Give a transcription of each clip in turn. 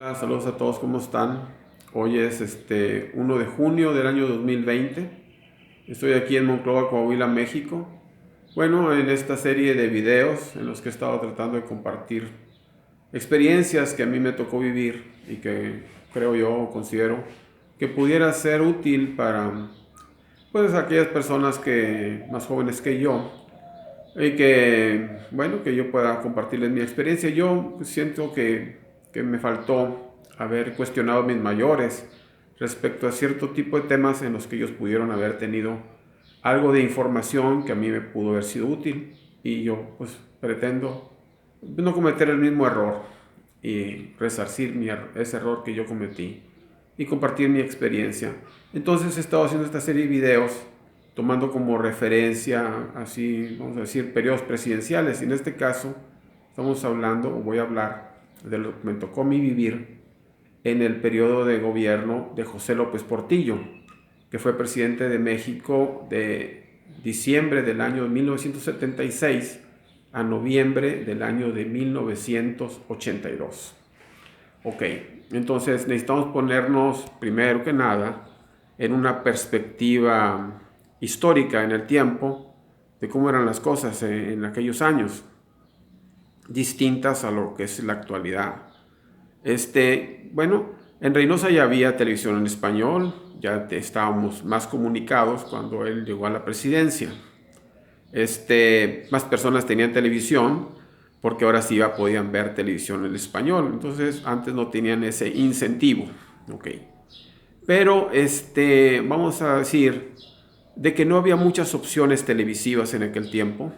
Hola, saludos a todos, ¿cómo están? Hoy es 1 de junio del año 2020. Estoy aquí en Monclova, Coahuila, México. Bueno, en esta serie de videos en los que he estado tratando de compartir experiencias que a mí me tocó vivir y que creo yo o considero que pudiera ser útil para pues aquellas personas que más jóvenes que yo y que, bueno, que yo pueda compartirles mi experiencia. Yo siento que me faltó haber cuestionado a mis mayores respecto a cierto tipo de temas en los que ellos pudieron haber tenido algo de información que a mí me pudo haber sido útil, y yo pues pretendo no cometer el mismo error y resarcir ese error que yo cometí y compartir mi experiencia. Entonces he estado haciendo esta serie de videos tomando como referencia, así vamos a decir, periodos presidenciales. Y en este caso estamos hablando, o voy a hablar, de lo que me tocó a mí vivir en el periodo de gobierno de José López Portillo, que fue presidente de México de diciembre del año 1976 a noviembre del año de 1982. Ok, entonces necesitamos ponernos primero que nada en una perspectiva histórica en el tiempo de cómo eran las cosas en aquellos años, distintas a lo que es la actualidad. Bueno, en Reynosa ya había televisión en español, ya estábamos más comunicados cuando él llegó a la presidencia. Más personas tenían televisión porque ahora sí ya podían ver televisión en español. Entonces antes no tenían ese incentivo. Ok. Pero vamos a decir de que no había muchas opciones televisivas en aquel tiempo.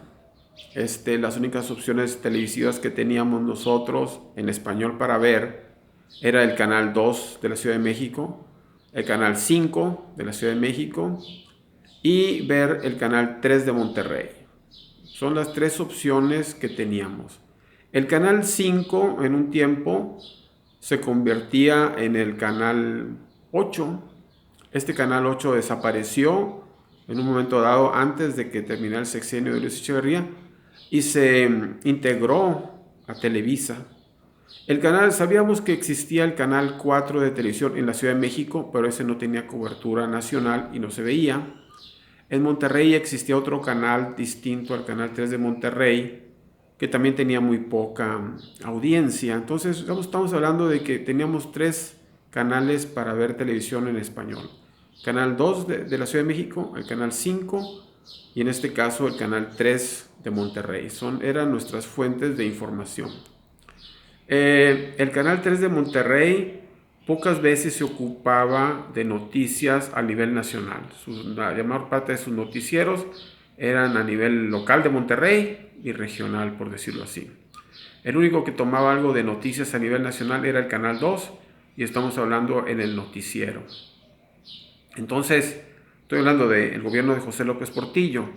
Las únicas opciones televisivas que teníamos nosotros en español para ver era el canal 2 de la Ciudad de México, el canal 5 de la Ciudad de México y ver el canal 3 de Monterrey. Son las tres opciones que teníamos. El canal 5 en un tiempo se convertía en el canal 8. Este canal 8 desapareció en un momento dado antes de que terminara el sexenio de Luis Echeverría y se integró a Televisa. Sabíamos que existía el canal 4 de televisión en la Ciudad de México, pero ese no tenía cobertura nacional y no se veía. En Monterrey existía otro canal distinto al canal 3 de Monterrey, que también tenía muy poca audiencia. Entonces estamos hablando de que teníamos tres canales para ver televisión en español. Canal 2 de la Ciudad de México, el canal 5 y en este caso el canal 3 de Monterrey. Eran nuestras fuentes de información. El canal 3 de Monterrey pocas veces se ocupaba de noticias a nivel nacional. La mayor parte de sus noticieros eran a nivel local de Monterrey y regional, por decirlo así. El único que tomaba algo de noticias a nivel nacional era el canal 2 y estamos hablando en el noticiero. Entonces, estoy hablando del gobierno de José López Portillo.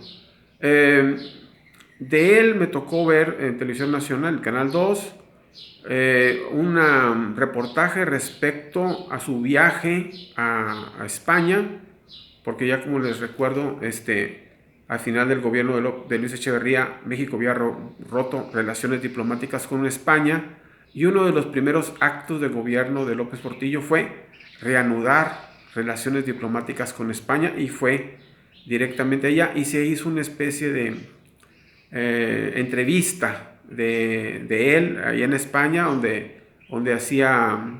De él me tocó ver en Televisión Nacional, el canal 2, un reportaje respecto a su viaje a España, porque ya como les recuerdo, al final del gobierno de Luis Echeverría, México había roto relaciones diplomáticas con España, y uno de los primeros actos del gobierno de López Portillo fue reanudar relaciones diplomáticas con España, y fue directamente allá y se hizo una especie de entrevista de él ahí en España, donde hacía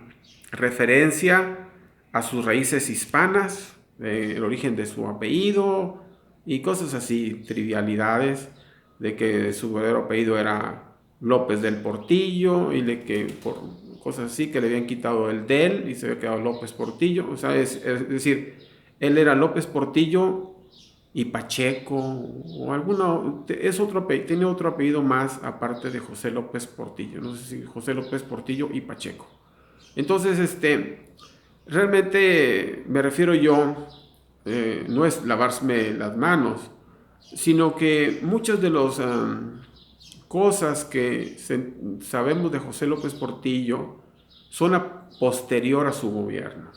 referencia a sus raíces hispanas, el origen de su apellido y cosas así, trivialidades, de que su verdadero apellido era López del Portillo y de que por cosas así que le habían quitado el del y se había quedado López Portillo. O sea, es decir, él era López Portillo y Pacheco o alguno, es otro apellido, tiene otro apellido más aparte de José López Portillo, no sé si José López Portillo y Pacheco. Entonces, realmente me refiero yo, no es lavarme las manos, sino que muchas de las cosas que sabemos de José López Portillo son posterior a su gobierno.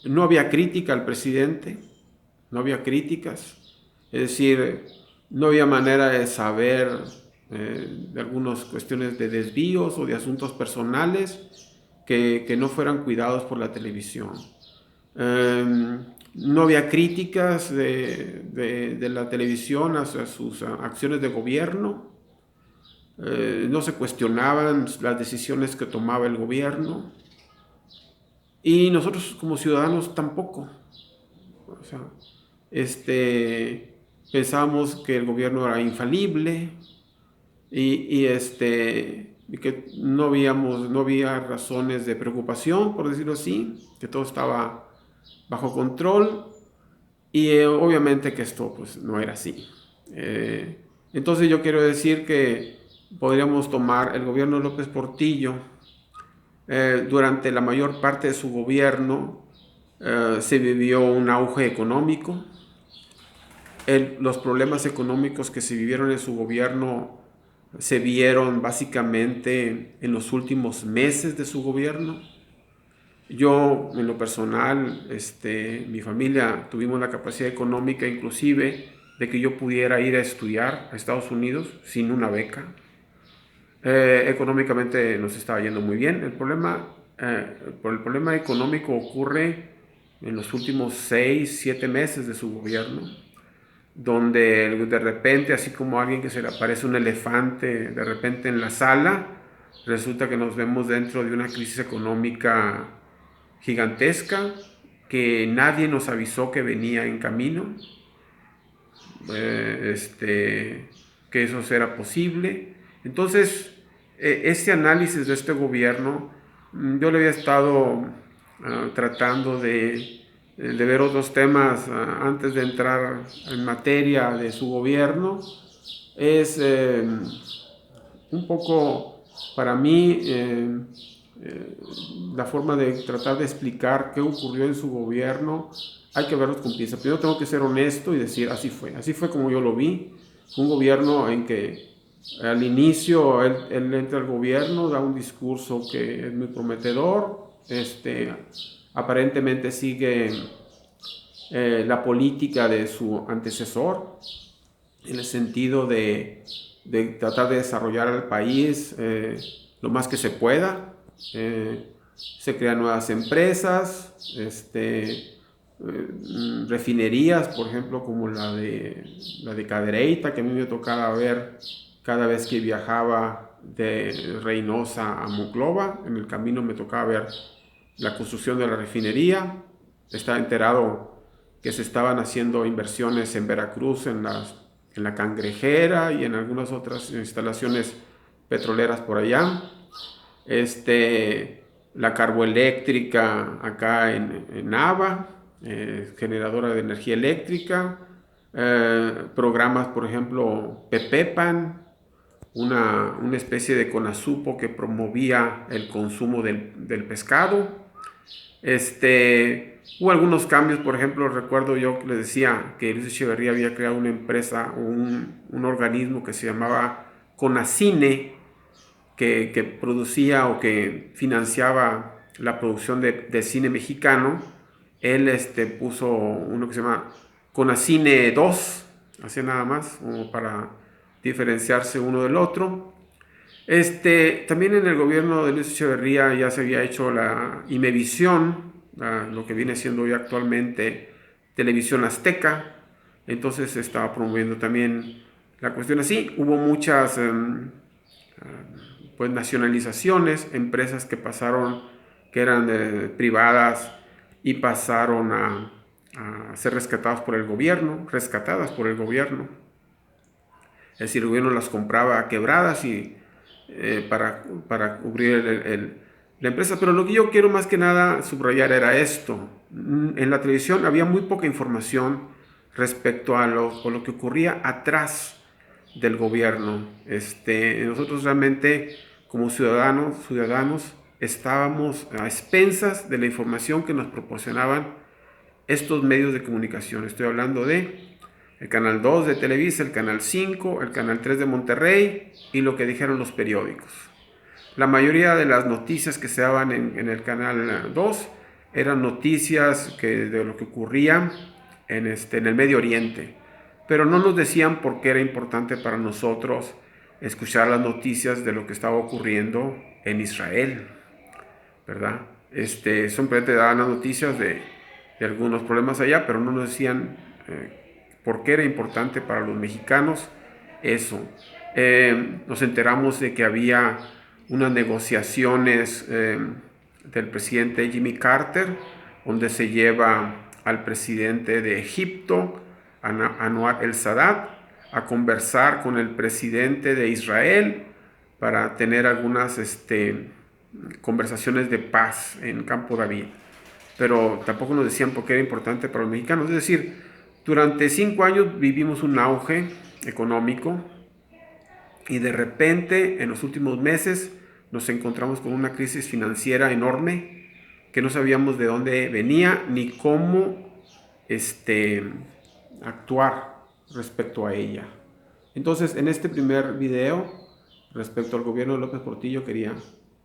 No había crítica al presidente, no había críticas, es decir, no había manera de saber de algunas cuestiones de desvíos o de asuntos personales que no fueran cuidados por la televisión. No había críticas de la televisión hacia sus acciones de gobierno. No se cuestionaban las decisiones que tomaba el gobierno. Y nosotros como ciudadanos tampoco. O sea, pensábamos que el gobierno era infalible y que no había razones de preocupación, por decirlo así, que todo estaba bajo control y obviamente que esto pues no era así. Entonces yo quiero decir que podríamos tomar el gobierno de López Portillo. Durante la mayor parte de su gobierno se vivió un auge económico. Los problemas económicos que se vivieron en su gobierno se vieron básicamente en los últimos meses de su gobierno. Yo, en lo personal, mi familia tuvimos la capacidad económica inclusive de que yo pudiera ir a estudiar a Estados Unidos sin una beca. Económicamente nos estaba yendo muy bien. El problema económico ocurre en los últimos 6-7 meses de su gobierno, donde de repente, así como a alguien que se le aparece un elefante de repente en la sala, resulta que nos vemos dentro de una crisis económica gigantesca que nadie nos avisó que venía en camino, que eso era posible. Entonces, este análisis de este gobierno, yo le había estado tratando de ver otros temas antes de entrar en materia de su gobierno. Es un poco para mí la forma de tratar de explicar qué ocurrió en su gobierno. Hay que verlos con pinzas. Primero tengo que ser honesto y decir así fue como yo lo vi. Fue un gobierno en que al inicio él entra al gobierno, da un discurso que es muy prometedor, aparentemente sigue la política de su antecesor en el sentido de tratar de desarrollar al país lo más que se pueda. Se crean nuevas empresas, refinerías, por ejemplo, como la de Cadereyta, que a mí me tocaba ver cada vez que viajaba de Reynosa a Monclova. En el camino me tocaba ver la construcción de la refinería. Estaba enterado que se estaban haciendo inversiones en Veracruz, en la Cangrejera y en algunas otras instalaciones petroleras por allá. La carboeléctrica acá en Nava, generadora de energía eléctrica, programas, por ejemplo, Pepepan, una especie de Conasupo que promovía el consumo del pescado. Hubo algunos cambios, por ejemplo, recuerdo yo que les decía que Luis Echeverría había creado una empresa, un organismo que se llamaba Conacine, que producía o que financiaba la producción de cine mexicano. Él puso uno que se llama Conacine 2, así nada más, como para diferenciarse uno del otro. También en el gobierno de Luis Echeverría ya se había hecho la Imevisión, lo que viene siendo hoy actualmente Televisión Azteca. Entonces se estaba promoviendo también la cuestión así. Hubo muchas pues nacionalizaciones, empresas que eran privadas y pasaron a ser rescatadas por el gobierno. Es decir, el gobierno las compraba a quebradas y para cubrir la empresa. Pero lo que yo quiero más que nada subrayar era esto. En la televisión había muy poca información respecto a lo que ocurría atrás del gobierno. Nosotros realmente como ciudadanos estábamos a expensas de la información que nos proporcionaban estos medios de comunicación. Estoy hablando de el Canal 2 de Televisa, el Canal 5, el Canal 3 de Monterrey y lo que dijeron los periódicos. La mayoría de las noticias que se daban en el Canal 2 eran noticias de lo que ocurría en el Medio Oriente, pero no nos decían por qué era importante para nosotros escuchar las noticias de lo que estaba ocurriendo en Israel, ¿verdad? Simplemente daban las noticias de algunos problemas allá, pero no nos decían por qué era importante para los mexicanos eso. Nos enteramos de que había unas negociaciones del presidente Jimmy Carter, donde se lleva al presidente de Egipto, Anwar el-Sadat, a conversar con el presidente de Israel para tener algunas conversaciones de paz en Campo David. Pero tampoco nos decían por qué era importante para los mexicanos. Es decir, durante 5 años vivimos un auge económico y de repente en los últimos meses nos encontramos con una crisis financiera enorme que no sabíamos de dónde venía ni cómo actuar respecto a ella. Entonces, en este primer video respecto al gobierno de López Portillo quería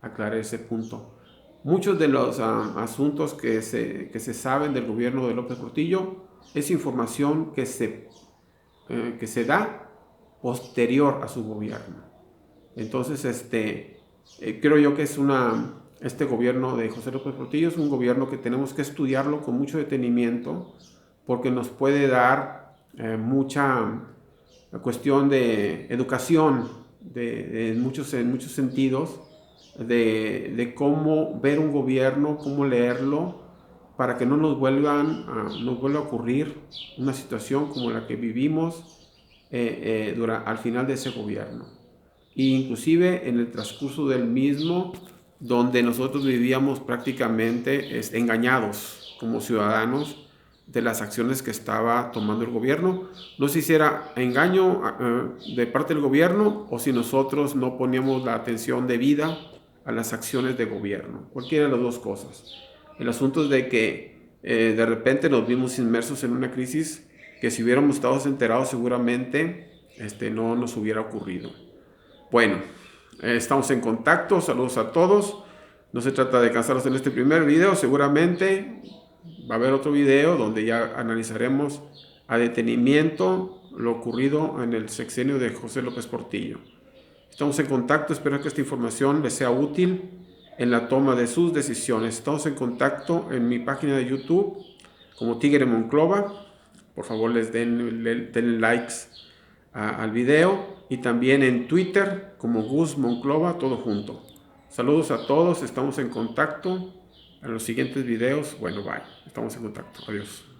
aclarar ese punto. Muchos de los asuntos que se saben del gobierno de López Portillo es información que se da posterior a su gobierno. Entonces, creo yo que este gobierno de José López Portillo es un gobierno que tenemos que estudiarlo con mucho detenimiento porque nos puede dar mucha cuestión de educación en muchos sentidos de cómo ver un gobierno, cómo leerlo, para que no nos vuelva a ocurrir una situación como la que vivimos al final de ese gobierno. E inclusive en el transcurso del mismo, donde nosotros vivíamos prácticamente engañados como ciudadanos de las acciones que estaba tomando el gobierno. No sé si era engaño de parte del gobierno o si nosotros no poníamos la atención debida a las acciones de gobierno. Cualquiera de las dos cosas. El asunto es de que de repente nos vimos inmersos en una crisis que si hubiéramos estado enterados seguramente no nos hubiera ocurrido. Bueno, estamos en contacto. Saludos a todos. No se trata de cansarlos en este primer video. Seguramente va a haber otro video donde ya analizaremos a detenimiento lo ocurrido en el sexenio de José López Portillo. Estamos en contacto, espero que esta información les sea útil en la toma de sus decisiones. Estamos en contacto en mi página de YouTube como Tigre Monclova. Por favor, denle likes al video y también en Twitter como Gus Monclova, todo junto. Saludos a todos, estamos en contacto. En los siguientes videos, bueno, bye. Estamos en contacto. Adiós.